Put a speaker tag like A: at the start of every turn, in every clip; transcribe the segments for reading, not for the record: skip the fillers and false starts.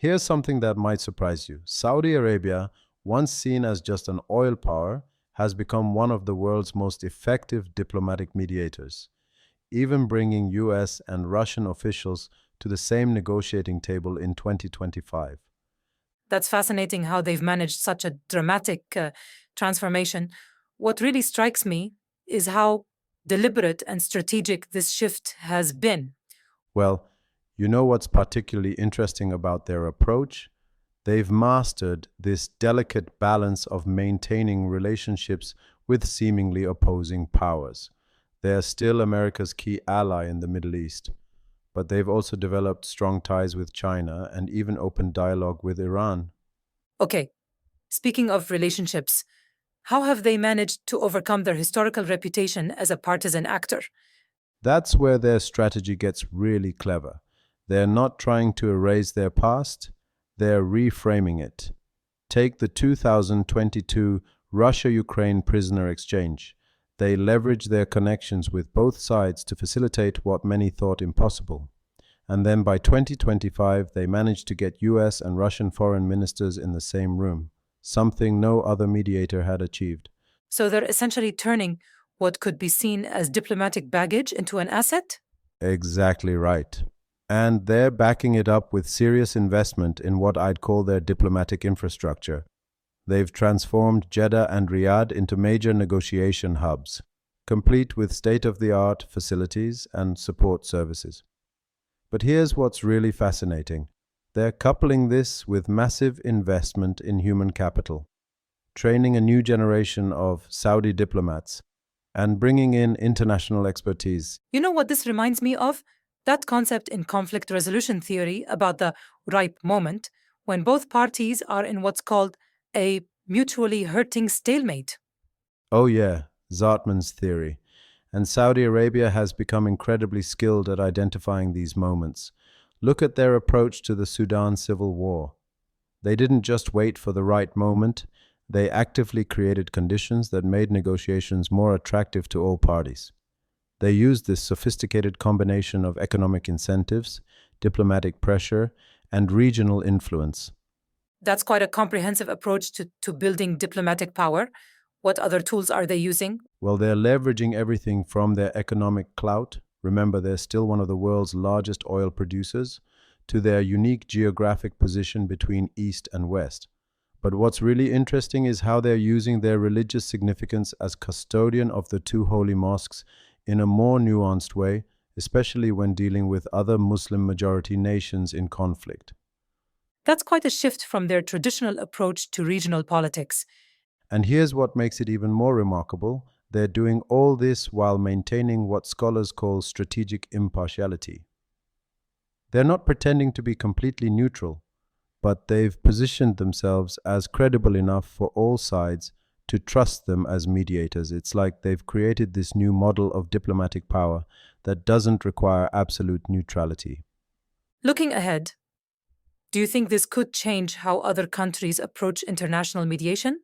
A: Here's something that might surprise you. Saudi Arabia, once seen as just an oil power, has become one of the world's most effective diplomatic mediators, even bringing US and Russian officials to the same negotiating table in 2025.
B: That's fascinating how they've managed such a dramatic transformation. What really strikes me is how deliberate and strategic this shift has been.
A: Well, you know what's particularly interesting about their approach? They've mastered this delicate balance of maintaining relationships with seemingly opposing powers. They are still America's key ally in the Middle East, but they've also developed strong ties with China and even opened dialogue with Iran.
B: Okay, speaking of relationships, how have they managed to overcome their historical reputation as a partisan actor?
A: That's where their strategy gets really clever. They're not trying to erase their past, they're reframing it. Take the 2022 Russia-Ukraine prisoner exchange. They leveraged their connections with both sides to facilitate what many thought impossible. And then by 2025, they managed to get US and Russian foreign ministers in the same room, something no other mediator had achieved.
B: So they're essentially turning what could be seen as diplomatic baggage into an asset?
A: Exactly right. And they're backing it up with serious investment in what I'd call their diplomatic infrastructure. They've transformed Jeddah and Riyadh into major negotiation hubs, complete with state-of-the-art facilities and support services. But here's what's really fascinating. They're coupling this with massive investment in human capital, training a new generation of Saudi diplomats, and bringing in international expertise.
B: You know what this reminds me of? That concept in conflict resolution theory about the ripe moment when both parties are in what's called a mutually hurting stalemate.
A: Oh yeah, Zartman's theory. And Saudi Arabia has become incredibly skilled at identifying these moments. Look at their approach to the Sudan civil war. They didn't just wait for the right moment, they actively created conditions that made negotiations more attractive to all parties. They used this sophisticated combination of economic incentives, diplomatic pressure, and regional influence.
B: That's quite a comprehensive approach to building diplomatic power. What other tools are they using?
A: Well, they're leveraging everything from their economic clout, remember they're still one of the world's largest oil producers, to their unique geographic position between East and West. But what's really interesting is how they're using their religious significance as custodian of the two holy mosques in a more nuanced way, especially when dealing with other Muslim-majority nations in conflict.
B: That's quite a shift from their traditional approach to regional politics.
A: And here's what makes it even more remarkable. They're doing all this while maintaining what scholars call strategic impartiality. They're not pretending to be completely neutral, but they've positioned themselves as credible enough for all sides to trust them as mediators. It's like they've created this new model of diplomatic power that doesn't require absolute neutrality.
B: Looking ahead, do you think this could change how other countries approach international mediation?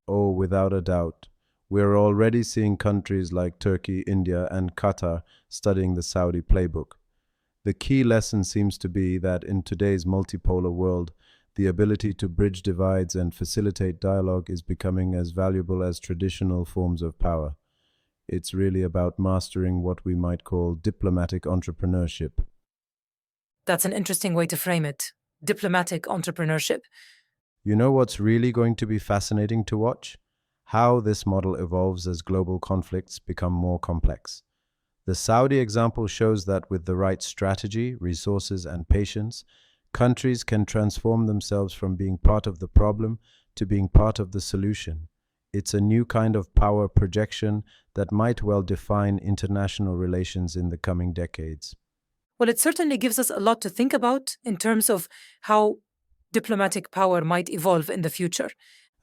A: Oh, without a doubt. We're already seeing countries like Turkey, India, and Qatar studying the Saudi playbook. The key lesson seems to be that in today's multipolar world, the ability to bridge divides and facilitate dialogue is becoming as valuable as traditional forms of power. It's really about mastering what we might call diplomatic entrepreneurship.
B: That's an interesting way to frame it. Diplomatic entrepreneurship.
A: You know what's really going to be fascinating to watch? How this model evolves as global conflicts become more complex. The Saudi example shows that with the right strategy, resources, and patience, countries can transform themselves from being part of the problem to being part of the solution. It's a new kind of power projection that might well define international relations in the coming decades.
B: Well, it certainly gives us a lot to think about in terms of how diplomatic power might evolve in the future.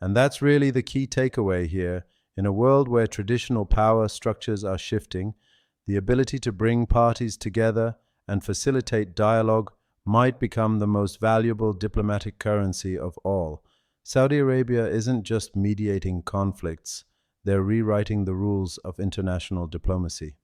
A: And that's really the key takeaway here. In a world where traditional power structures are shifting, the ability to bring parties together and facilitate dialogue might become the most valuable diplomatic currency of all. Saudi Arabia isn't just mediating conflicts, they're rewriting the rules of international diplomacy.